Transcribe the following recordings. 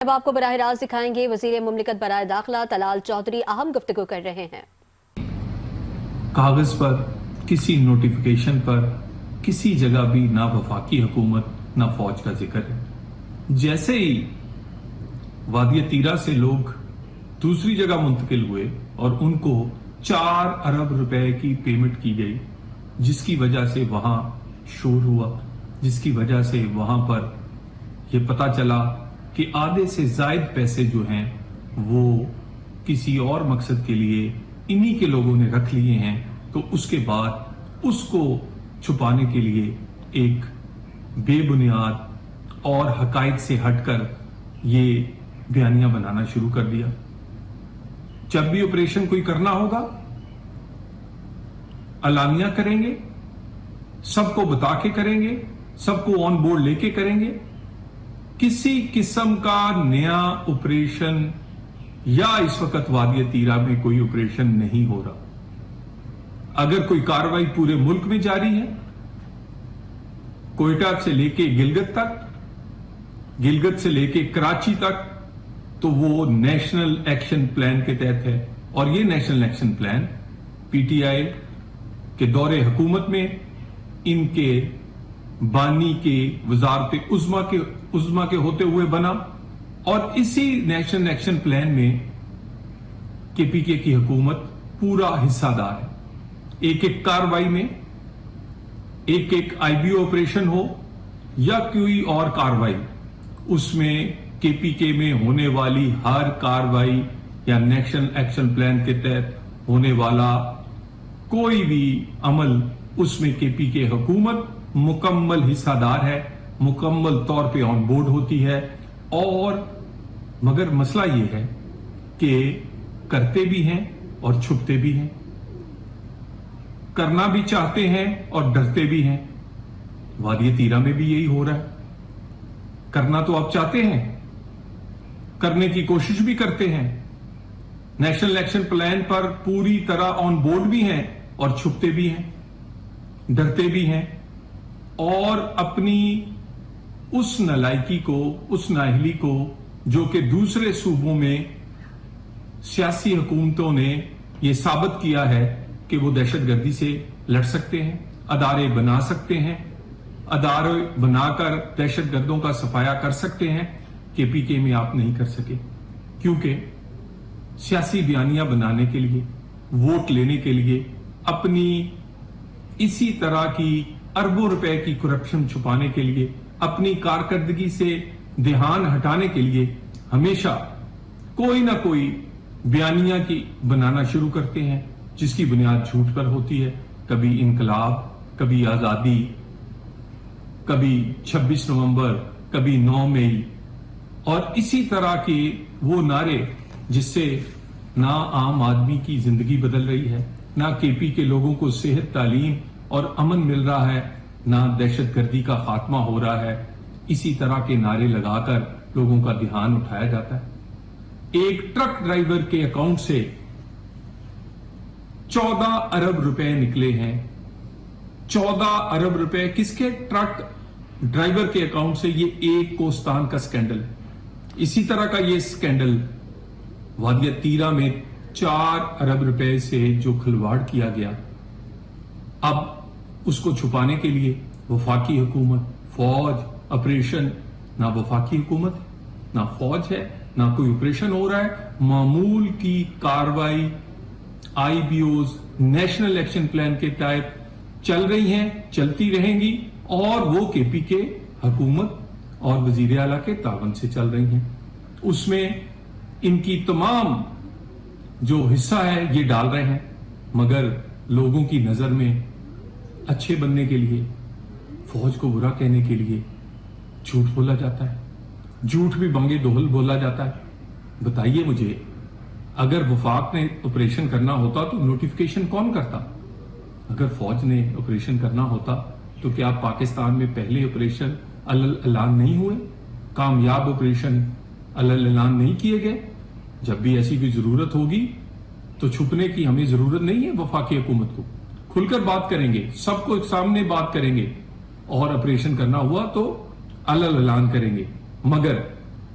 اب آپ کو براہ راست دکھائیں گے وزیر مملکت برائے داخلہ طلال چودھری اہم گفتگو کر رہے ہیں۔ کاغذ پر کسی نوٹیفیکیشن پر کسی جگہ بھی نہ وفاقی حکومت نہ فوج کا ذکر ہے۔ جیسے ہی وادی تیرا سے لوگ دوسری جگہ منتقل ہوئے اور ان کو 4 ارب روپے کی پیمنٹ کی گئی، جس کی وجہ سے وہاں شور ہوا، جس کی وجہ سے وہاں پر یہ پتا چلا کہ آدھے سے زائد پیسے جو ہیں وہ کسی اور مقصد کے لیے انہی کے لوگوں نے رکھ لیے ہیں، تو اس کے بعد اس کو چھپانے کے لیے ایک بے بنیاد اور حقائق سے ہٹ کر یہ بیانیہ بنانا شروع کر دیا۔ جب بھی آپریشن کوئی کرنا ہوگا اعلانیہ کریں گے، سب کو بتا کے کریں گے، سب کو آن بورڈ لے کے کریں گے۔ کسی قسم کا نیا آپریشن یا اس وقت وادی تیرا میں کوئی آپریشن نہیں ہو رہا۔ اگر کوئی کارروائی پورے ملک میں جاری ہے، کوئٹہ سے لے کے گلگت تک، گلگت سے لے کے کراچی تک، تو وہ نیشنل ایکشن پلان کے تحت ہے، اور یہ national action plan P T I کے دور حکومت میں ان کے بانی کے وزارت عظمیٰ کے ہوتے ہوئے بنا، اور اسی نیشنل ایکشن پلان میں کے پی کے کی حکومت پورا حصہ دار ہے۔ ایک ایک کاروائی میں، ایک ایک آئی بی او آپریشن ہو یا کوئی اور کاروائی، اس میں کے پی کے میں ہونے والی ہر کاروائی یا نیشنل ایکشن پلان کے تحت ہونے والا کوئی بھی عمل، اس میں کے پی کے حکومت مکمل حصہ دار ہے، مکمل طور پہ آن بورڈ ہوتی ہے۔ اور مگر مسئلہ یہ ہے کہ کرتے بھی ہیں اور چھپتے بھی ہیں، کرنا بھی چاہتے ہیں اور ڈرتے بھی ہیں۔ وادی تیرا میں بھی یہی ہو رہا ہے۔ کرنا تو آپ چاہتے ہیں، کرنے کی کوشش بھی کرتے ہیں، نیشنل ایکشن پلان پر پوری طرح آن بورڈ بھی ہیں اور چھپتے بھی ہیں، ڈرتے بھی ہیں، اور اپنی اس نالائکی کو، اس نااہلی کو جو کہ دوسرے صوبوں میں سیاسی حکومتوں نے یہ ثابت کیا ہے کہ وہ دہشت گردی سے لڑ سکتے ہیں، ادارے بنا سکتے ہیں، ادارے بنا کر دہشت گردوں کا صفایا کر سکتے ہیں، کے پی کے میں آپ نہیں کر سکے، کیونکہ سیاسی بیانیہ بنانے کے لیے، ووٹ لینے کے لیے، اپنی اسی طرح کی اربوں روپے کی کرپشن چھپانے کے لیے، اپنی کارکردگی سے دھیان ہٹانے کے لیے ہمیشہ کوئی نہ کوئی بیانیہ کی بنانا شروع کرتے ہیں، جس کی بنیاد جھوٹ پر ہوتی ہے۔ کبھی انقلاب، کبھی آزادی، کبھی 26 نومبر، کبھی 9 مئی، اور اسی طرح کے وہ نعرے جس سے نہ عام آدمی کی زندگی بدل رہی ہے، نہ کے پی کے لوگوں کو صحت، تعلیم اور امن مل رہا ہے، نہ دہشت گردی کا خاتمہ ہو رہا ہے۔ اسی طرح کے نعرے لگا کر لوگوں کا دھیان اٹھایا جاتا ہے۔ ایک ٹرک ڈرائیور کے اکاؤنٹ سے 14 ارب روپے نکلے ہیں۔ 14 ارب روپے کس کے؟ ٹرک ڈرائیور کے اکاؤنٹ سے۔ یہ ایک کوستان کا سکینڈل ہے۔ اسی طرح کا یہ سکینڈل وادی تیرا میں 4 ارب روپے سے جو کھلواڑ کیا گیا، اب اس کو چھپانے کے لیے وفاقی حکومت، فوج، آپریشن، نہ وفاقی حکومت نہ فوج ہے، نہ کوئی آپریشن ہو رہا ہے۔ معمول کی کاروائی I B Os national action plan کے تحت چل رہی ہیں، چلتی رہیں گی، اور وہ کے پی کے حکومت اور وزیر اعلیٰ کے تعاون سے چل رہی ہیں۔ اس میں ان کی تمام جو حصہ ہے یہ ڈال رہے ہیں، مگر لوگوں کی نظر میں اچھے بننے کے لیے، فوج کو برا کہنے کے لیے جھوٹ بولا جاتا ہے، جھوٹ بھی بنگے دوہل بولا جاتا ہے۔ بتائیے مجھے، اگر وفاق نے آپریشن کرنا ہوتا تو نوٹیفیکیشن کون کرتا؟ اگر فوج نے آپریشن کرنا ہوتا تو کیا پاکستان میں پہلے آپریشن اعلان نہیں ہوئے؟ کامیاب آپریشن اعلان نہیں کیے گئے؟ جب بھی ایسی کوئی ضرورت ہوگی تو چھپنے کی ہمیں ضرورت نہیں ہے۔ وفاقی حکومت کو کھل کر بات کریں گے، سب کو سامنے بات کریں گے، اور آپریشن کرنا ہوا تو اعلان کریں گے، مگر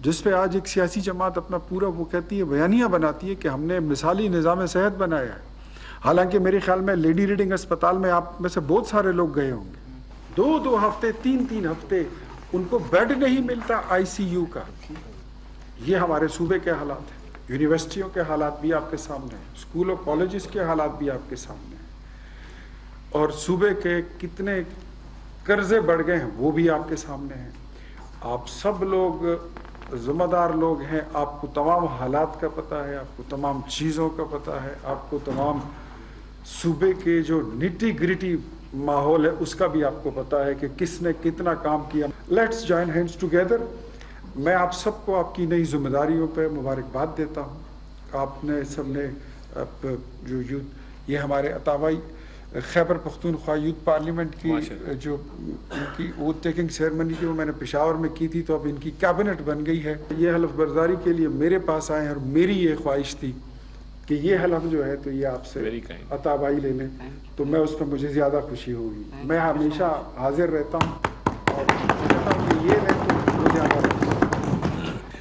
جس پہ آج ایک سیاسی جماعت اپنا پورا وہ کہتی ہے بیانیہ بناتی ہے کہ ہم نے مثالی نظام صحت بنایا ہے. حالانکہ میرے خیال میں لیڈی ریڈنگ اسپتال میں آپ میں سے بہت سارے لوگ گئے ہوں گے, 2 ہفتے 3 ہفتے ان کو بیڈ نہیں ملتا آئی سی یو کا. یہ ہمارے صوبے کے حالات ہیں, یونیورسٹیوں کے حالات بھی آپ کے سامنے ہیں, اسکول اور کالجز کے حالات بھی آپ کے سامنے ہیں, اور صوبے کے کتنے قرضے بڑھ گئے ہیں وہ بھی آپ کے سامنے ہیں. آپ سب لوگ ذمہ دار لوگ ہیں, آپ کو تمام حالات کا پتہ ہے, آپ کو تمام چیزوں کا پتہ ہے, آپ کو تمام صوبے کے جو نٹی گریٹی ماحول ہے اس کا بھی آپ کو پتہ ہے کہ کس نے کتنا کام کیا. Let's join hands together. میں آپ سب کو آپ کی نئی ذمہ داریوں پہ مبارکباد دیتا ہوں. آپ نے سب نے جو یوتھ, یہ ہمارے عطاوائی خیبر پختونخوا یوتھ پارلیمنٹ کی جو ان کی اوتھ ٹیکنگ سیرمنی تھی وہ میں نے پشاور میں کی تھی, تو اب ان کی کیبنٹ بن گئی ہے. یہ حلف برداری کے لیے میرے پاس آئے ہیں اور میری یہ خواہش تھی کہ یہ حلف جو ہے تو یہ آپ سے عطاوائی لے لیں, تو میں اس پہ مجھے زیادہ خوشی ہوگی. میں ہمیشہ حاضر رہتا ہوں اور کہتا ہوں کہ یہ لیں تو مجھے زیادہ.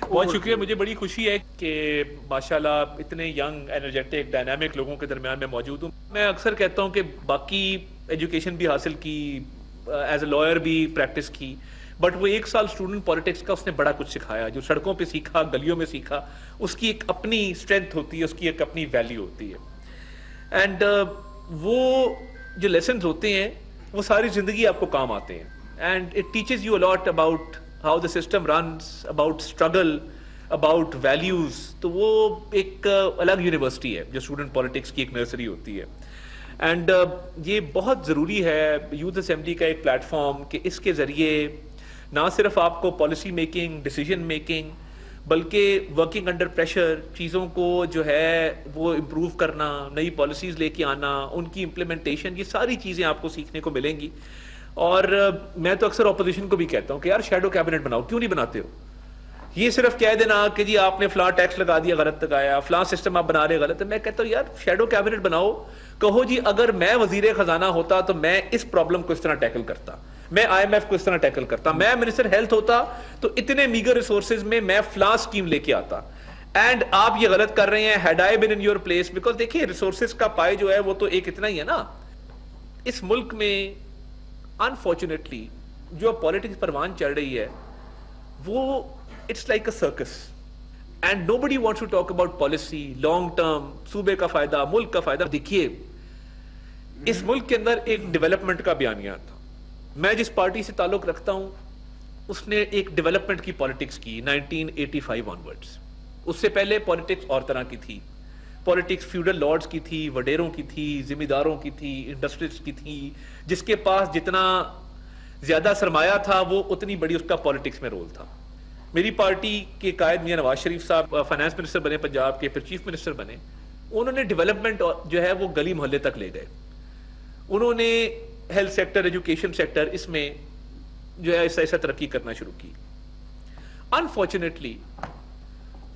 بہت شکریہ. مجھے بڑی خوشی ہے کہ ماشاءاللہ اتنے ینگ انرجیٹک ڈائنامک لوگوں کے درمیان میں موجود ہوں. میں اکثر کہتا ہوں کہ باقی ایجوکیشن بھی حاصل کی, ایز اے لائر بھی پریکٹس کی, بٹ وہ 1 سال اسٹوڈنٹ پالیٹکس کا اس نے بڑا کچھ سکھایا. جو سڑکوں پہ سیکھا, گلیوں میں سیکھا, اس کی ایک اپنی اسٹرینتھ ہوتی ہے, اس کی ایک اپنی ویلیو ہوتی ہے. اینڈ وہ جو لیسنز ہوتے ہیں وہ ساری زندگی آپ کو کام آتے ہیں. And it teaches you a lot about how the system runs, about struggle, about values. تو وہ ایک الگ یونیورسٹی ہے جو اسٹوڈنٹ پالیٹکس کی ایک نرسری ہوتی ہے. اینڈ یہ بہت ضروری ہے یوتھ اسمبلی کا ایک پلیٹ فارم کہ اس کے ذریعے نہ صرف آپ کو پالیسی میکنگ, ڈیسیجن میکنگ, بلکہ ورکنگ انڈر پریشر چیزوں کو جو ہے وہ امپروو کرنا, نئی پالیسیز لے کے آنا, ان کی امپلیمنٹیشن, یہ ساری چیزیں آپ کو سیکھنے کو ملیں گی. اور میں تو اکثر اپوزیشن کو بھی کہتا ہوں کہ یار شیڈو کیبنٹ بناؤ, کیوں نہیں بناتے ہو؟ یہ صرف کہہ دینا کہ جی آپ نے فلاں ٹیکس لگا دیا غلط لگایا, فلاں سسٹم آپ بنا رہے غلط ہے. میں کہتا ہوں یار شیڈو کیبنٹ بناؤ, کہو جی اگر میں وزیر خزانہ ہوتا تو میں اس پرابلم کو اس طرح ٹیکل کرتا, میں IMF کو اس طرح ٹیکل کرتا, میں منسٹر ہیلتھ ہوتا تو اتنے میگر ریسورسز میں فلاں اسکیم لے کے آتا. اینڈ آپ یہ غلط کر رہے ہیں. Had I been in your place, because دیکھیے ریسورسز کا پائے جو ہے وہ تو ایک اتنا ہی ہے نا. اس ملک میں انفارچونیٹلی جو پالیٹکس پروان چل رہی ہے وہ it's like a circus, and nobody wants to talk about policy, long term, صوبے کا فائدہ, ملک کا فائدہ. دیکھیے اس ملک کے اندر ایک ڈیولپمنٹ کا بیانیہ تھا. میں جس پارٹی سے تعلق رکھتا ہوں اس نے ایک ڈیولپمنٹ کی پالیٹکس کی 1985 آنورڈز. اس سے پہلے پالیٹکس اور طرح کی تھی. پالیٹکس فیوڈل لارڈز کی تھی, وڈیروں کی تھی, ذمہ داروں کی تھی, انڈسٹریز کی تھی. جس کے پاس جتنا زیادہ سرمایہ تھا وہ اتنی بڑی اس کا پالیٹکس میں رول تھا. میری پارٹی کے قائد میاں نواز شریف صاحب فائنانس منسٹر بنے پنجاب کے, پھر چیف منسٹر بنے. انہوں نے ڈیولپمنٹ جو ہے وہ گلی محلے تک لے گئے. انہوں نے ہیلتھ سیکٹر, ایجوکیشن سیکٹر, اس میں جو ہے ایسا ایسا ترقی کرنا شروع کی. انفارچونیٹلی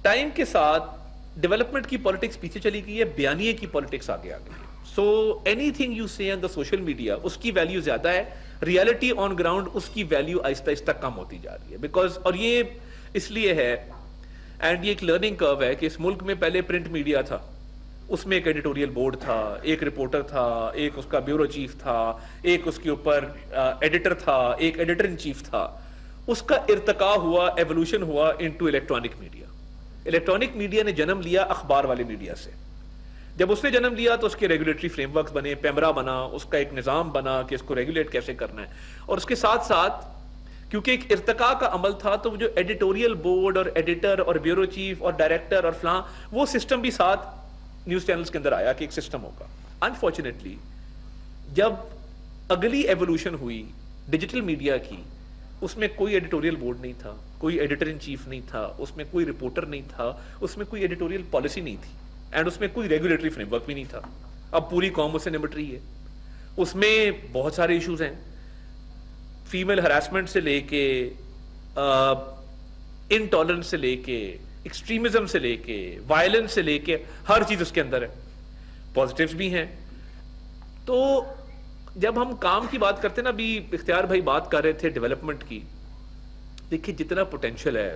ٹائم کے ساتھ ڈیولپمنٹ کی پالیٹکس پیچھے چلی گئی ہے, بیانیے کی پالیٹکس آگے آ گئی ہے. So anything you see on the social media اس کی ویلیو زیادہ ہے, ریالٹی آن گراؤنڈ اس کی ویلیو آہستہ آہستہ کم ہوتی جا رہی ہے. بیکاز اور یہ اس لیے ہے, اینڈ یہ ایک لرننگ کرو ہے کہ اس ملک میں پہلے پرنٹ میڈیا تھا, اس میں ایک ایڈیٹوریل بورڈ تھا, ایک رپورٹر تھا, ایک اس کا بیورو چیف تھا, ایک اس کے اوپر ایڈیٹر تھا, ایک ایڈیٹر ان چیف تھا. اس کا ارتقاء ہوا, ایوولوشن ہوا into electronic media. Electronic media نے جنم لیا اخبار والے میڈیا سے. جب اس نے جنم لیا تو اس کے ریگولیٹری فریم ورکس بنے, پیمرا بنا, اس کا ایک نظام بنا کہ اس کو ریگولیٹ کیسے کرنا ہے. اور اس کے ساتھ ساتھ کیونکہ ایک ارتقاء کا عمل تھا تو جو ایڈیٹوریل بورڈ اور ایڈیٹر اور بیورو چیف اور ڈائریکٹر اور فلاں, وہ سسٹم بھی ساتھ نیوز چینلز کے اندر آیا کہ ایک سسٹم ہوگا. انفارچونیٹلی جب اگلی ایوولوشن ہوئی ڈیجیٹل میڈیا کی, اس میں کوئی ایڈیٹوریل بورڈ نہیں تھا, کوئی ایڈیٹر ان چیف نہیں تھا, اس میں کوئی رپورٹر نہیں تھا, اس میں کوئی ایڈیٹوریل پالیسی نہیں تھی, اینڈ اس میں کوئی ریگولیٹری فریم ورک بھی نہیں تھا. اب پوری قوم اس سے نمٹ رہی ہے. اس میں بہت سارے ایشوز ہیں, فیمیل ہراسمنٹ سے لے کے انٹالرنس سے لے کے ایکسٹریمزم سے لے کے وائلنس سے لے کے ہر چیز اس کے اندر ہے. پازیٹیوز بھی ہیں. تو جب ہم کام کی بات کرتے ہیں نا, ابھی اختیار بھائی بات کر رہے تھے ڈیولپمنٹ کی, دیکھیں جتنا پوٹینشیل ہے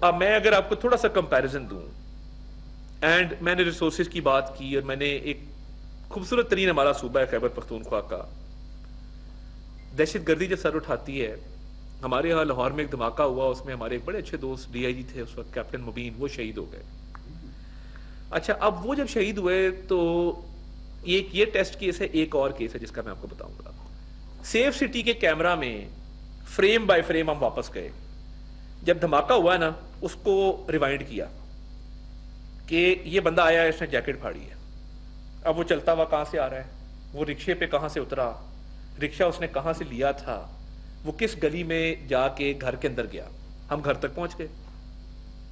اب میں اگر آپ کو تھوڑا سا کمپیریزن دوں، اینڈ میں نے ریسورسز کی بات کی، اور میں نے ایک خوبصورت ترین ہمارا صوبہ ہے خیبر پختونخوا کا، دہشت گردی جب سر اٹھاتی ہے، ہمارے یہاں لاہور میں ایک دھماکہ ہوا، اس میں ہمارے ایک بڑے اچھے دوست ڈی آئی جی تھے اس وقت، کیپٹن مبین، وہ شہید ہو گئے. اچھا، اب وہ جب شہید ہوئے تو ایک یہ ٹیسٹ کیس ہے، ایک اور کیس ہے جس کا میں آپ کو بتاؤں گا. سیف سٹی کے کیمرہ میں فریم بائی فریم ہم واپس گئے. جب دھماکہ ہوا نا، اس کو ریوائنڈ کیا کہ یہ بندہ آیا ہے، اس نے جیکٹ پھاڑی ہے، اب وہ چلتا ہوا کہاں سے آ رہا ہے، وہ رکشے پہ کہاں سے اترا، رکشہ اس نے کہاں سے لیا تھا، وہ کس گلی میں جا کے گھر کے اندر گیا. ہم گھر تک پہنچ گئے،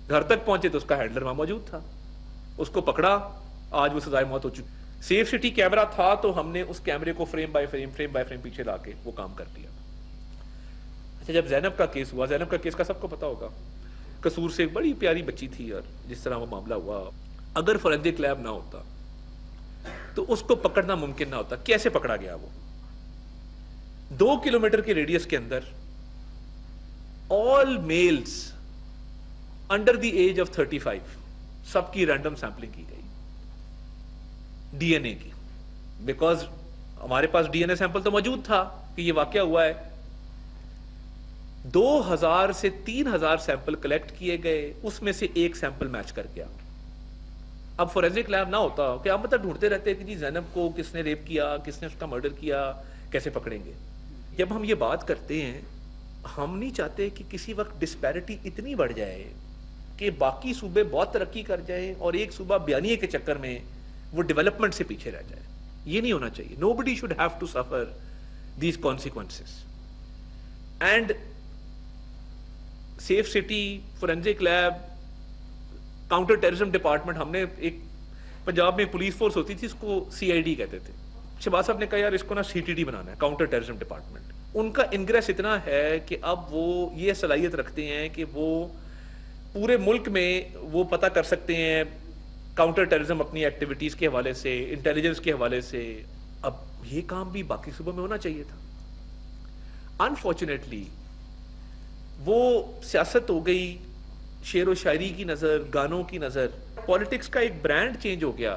گھر تک پہنچے تو اس کا ہینڈلر وہاں موجود تھا، اس کو پکڑا، آج وہ سزائے موت ہو چکی. سیف سٹی کیمرہ تھا تو ہم نے اس کیمرے کو فریم بائی فریم پیچھے لا کے وہ کام کر دیا. اچھا، جب زینب کا کیس ہوا، زینب کا کیس کا سب کو پتا ہوگا، قصور سے ایک بڑی پیاری بچی تھی، اور جس طرح وہ معاملہ ہوا، اگر فورینسک لیب نہ ہوتا تو اس کو پکڑنا ممکن نہ ہوتا. کیسے پکڑا گیا؟ وہ 2 کلومیٹر کے ریڈیس کے اندر all males under the age of 35 سب کی رینڈم سیمپلنگ کی گئی ڈی این اے کی، بیکاز ہمارے پاس ڈی این اے سیمپل تو موجود تھا کہ یہ واقعہ ہوا ہے. 2000 سے 3000 سیمپل کلیکٹ کیے گئے، اس میں سے ایک سیمپل میچ کر گیا. اب فورینسک لیب نہ ہوتا کہ آپ مطلب ڈھونڈتے رہتے کہ جی زینب کو کس نے ریپ کیا، کس نے اس کا مرڈر کیا، کیسے پکڑیں گے. جب ہم یہ بات کرتے ہیں، ہم نہیں چاہتے کہ کسی وقت ڈسپیرٹی اتنی بڑھ جائے کہ باقی صوبے بہت ترقی کر جائیں اور ایک صوبہ بیانیے کے چکر میں وہ ڈیولپمنٹ سے پیچھے رہ جائے. یہ نہیں ہونا چاہیے. Nobody should have to suffer these consequences. And safe city, forensic lab, counter terrorism department, ہم نے ایک پنجاب میں پولیس فورس ہوتی تھی، اس کو سی آئی ڈی کہتے تھے. شہباز صاحب نے کہا یار اس کو نا سی ٹی ڈی بنانا ہے، کاؤنٹر ٹیررزم ڈپارٹمنٹ. ان کا انگریس اتنا ہے کہ اب وہ یہ صلاحیت رکھتے ہیں کہ وہ پورے ملک میں وہ پتہ کر سکتے ہیں کاؤنٹر ٹیررزم اپنی ایکٹیویٹیز کے حوالے سے، انٹیلیجنس کے حوالے سے. اب یہ کام بھی باقی صوبوں میں ہونا چاہیے تھا. انفارچونیٹلی وہ سیاست ہو گئی، شعر و شاعری کی نظر، گانوں کی نظر، پالیٹکس کا ایک برانڈ چینج ہو گیا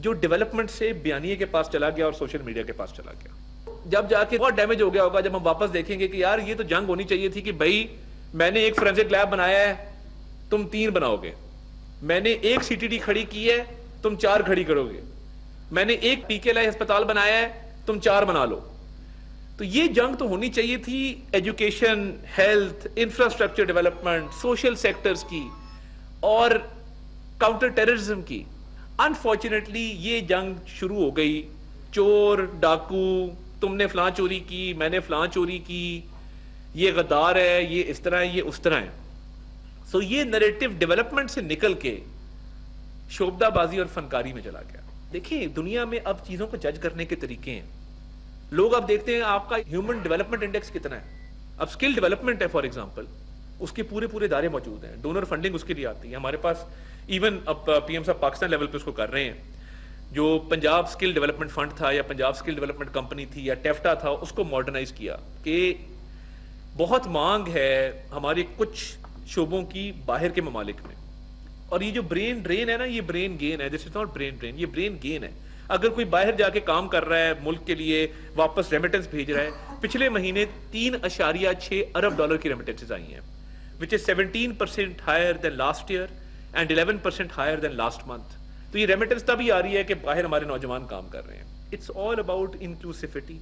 جو ڈیولپمنٹ سے بیانیے کے پاس چلا گیا اور سوشل میڈیا کے پاس چلا گیا. جب جا کے بہت ڈیمیج ہو گیا ہوگا جب ہم واپس دیکھیں گے کہ یار یہ تو جنگ ہونی چاہیے تھی کہ بھائی میں نے ایک فورینسک لیب بنایا ہے، تم 3 بناؤ گے. میں نے ایک سی ٹی ڈی کھڑی کی ہے، تم 4 کھڑی کرو گے. میں نے ایک پی کے لائی ہسپتال بنایا ہے، تم 4 بنا لو. تو یہ جنگ تو ہونی چاہیے تھی education, health, infrastructure development, social sectors کی اور کاؤنٹر ٹیررزم کی. انفارچونیٹلی یہ جنگ شروع ہو گئی، چور ڈاکو، تم نے فلاں چوری کی، میں نے فلاں چوری کی، یہ غدار ہے، یہ اس طرح ہے، یہ اس طرح ہے. سو یہ نریٹو ڈیولپمنٹ سے نکل کے شعبدہ بازی اور فنکاری میں چلا گیا. دیکھیں دنیا میں اب چیزوں کو جج کرنے کے طریقے ہیں. لوگ اب دیکھتے ہیں آپ کا ہیومن ڈیولپمنٹ انڈیکس کتنا ہے. اب سکل ڈیولپمنٹ ہے فار ایگزامپل، اس کے پورے ادارے موجود ہیں، ڈونر فنڈنگ اس کے لیے آتی ہے. ہمارے پاس ایون اب پی ایم صاحب پاکستان لیول پہ اس کو کر رہے ہیں. جو پنجاب سکل ڈیولپمنٹ فنڈ تھا یا پنجاب سکل ڈیولپمنٹ کمپنی تھی یا ٹیفٹا تھا، اس کو ماڈرنائز کیا کہ بہت مانگ ہے ہمارے کچھ شعبوں کی باہر کے ممالک میں. اور یہ جو برین ڈرین ہے نا، یہ برین گین ہے. دس از ناٹ برین ڈرین، یہ برین گین ہے. اگر کوئی باہر جا کے کام کر رہا ہے ملک کے لیے، واپس ریمیٹنس بھیج رہا ہے. پچھلے مہینے 3.6 ارب ڈالر کی ریمیٹنسز آئی ہیں، which is 17% higher than last year and 11% higher than last month. تو یہ ریمیٹنس تبھی آ رہی ہے کہ باہر ہمارے نوجوان کام کر رہے ہیں. It's all about inclusivity.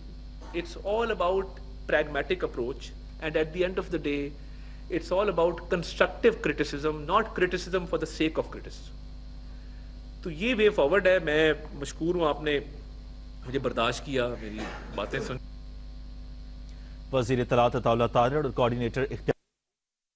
It's all about pragmatic approach. And at the end of the day, it's all about constructive criticism, not criticism for the sake of criticism. تو یہ وے فارورڈ ہے. میں مشکور ہوں آپ نے مجھے برداشت کیا، میری باتیں سن. وزیر اطلاعات عطاء اللہ طاہر اور کوآرڈینیٹر